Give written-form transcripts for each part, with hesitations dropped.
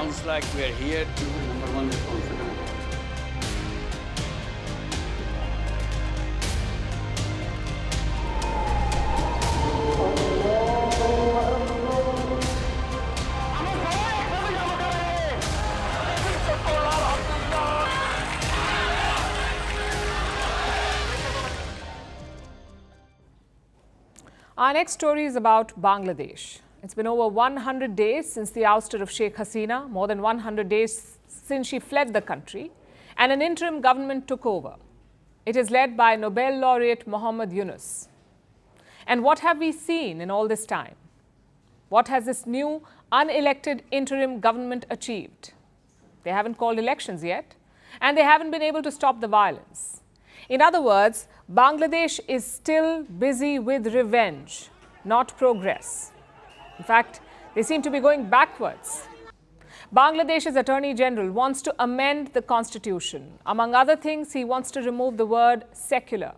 sounds like we're here to number one responsibility. Our next story is about Bangladesh. It's been over 100 days since the ouster of Sheikh Hasina, more than 100 days since she fled the country, and an interim government took over. It is led by Nobel laureate Muhammad Yunus. And what have we seen in all this time? What has this new unelected interim government achieved? They haven't called elections yet, and they haven't been able to stop the violence. In other words, Bangladesh is still busy with revenge, not progress. In fact, they seem to be going backwards. Bangladesh's Attorney General wants to amend the constitution. Among other things, he wants to remove the word secular.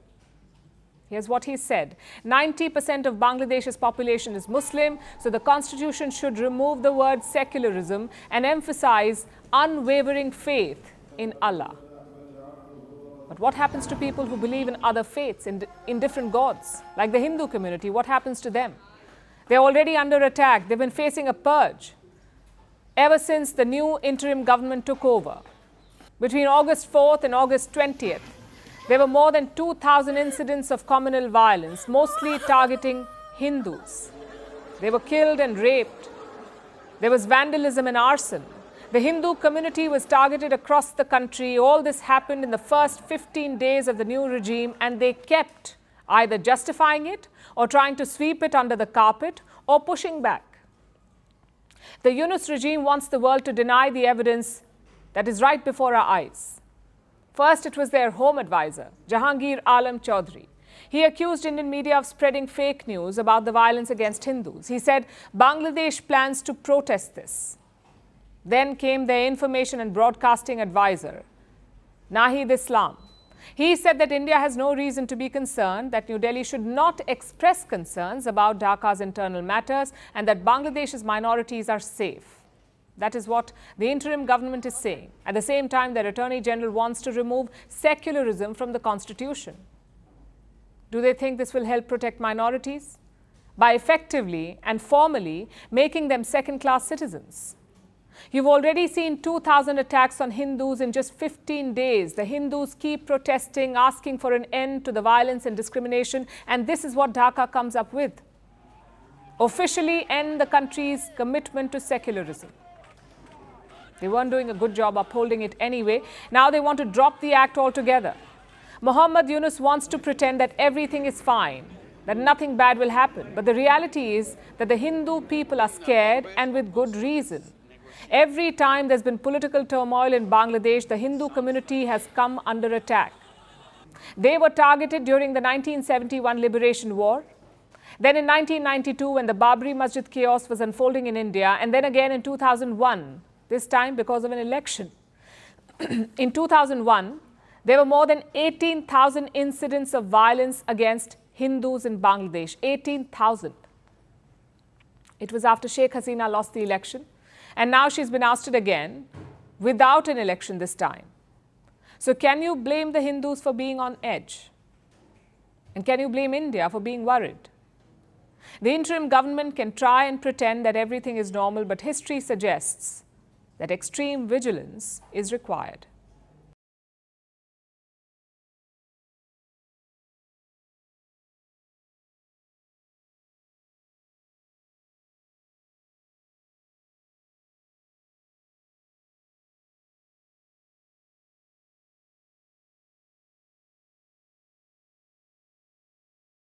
Here's what he said. 90% of Bangladesh's population is Muslim, so the constitution should remove the word secularism and emphasize unwavering faith in Allah. But what happens to people who believe in other faiths, in different gods, like the Hindu community? What happens to them? They're already under attack. They've been facing a purge ever since the new interim government took over. Between August 4th and August 20th, there were more than 2,000 incidents of communal violence, mostly targeting Hindus. They were killed and raped. There was vandalism and arson. The Hindu community was targeted across the country. All this happened in the first 15 days of the new regime, and they kept either justifying it or trying to sweep it under the carpet or pushing back. The Yunus regime wants the world to deny the evidence that is right before our eyes. First, it was their home advisor, Jahangir Alam Chaudhry. He accused Indian media of spreading fake news about the violence against Hindus. He said Bangladesh plans to protest this. Then came their information and broadcasting advisor, Nahid Islam. He said that India has no reason to be concerned, that New Delhi should not express concerns about Dhaka's internal matters, and that Bangladesh's minorities are safe. That is what the interim government is saying. At the same time, their Attorney General wants to remove secularism from the constitution. Do they think this will help protect minorities? By effectively and formally making them second-class citizens. You've already seen 2,000 attacks on Hindus in just 15 days. The Hindus keep protesting, asking for an end to the violence and discrimination, and this is what Dhaka comes up with. Officially end the country's commitment to secularism. They weren't doing a good job upholding it anyway. Now they want to drop the act altogether. Muhammad Yunus wants to pretend that everything is fine, that nothing bad will happen. But the reality is that the Hindu people are scared, and with good reason. Every time there's been political turmoil in Bangladesh, the Hindu community has come under attack. They were targeted during the 1971 Liberation War, then in 1992 when the Babri Masjid chaos was unfolding in India, and then again in 2001, this time because of an election. In 2001, there were more than 18,000 incidents of violence against Hindus in Bangladesh. 18,000. It was after Sheikh Hasina lost the election. And now she's been ousted again, without an election this time. So can you blame the Hindus for being on edge? And can you blame India for being worried? The interim government can try and pretend that everything is normal, but history suggests that extreme vigilance is required.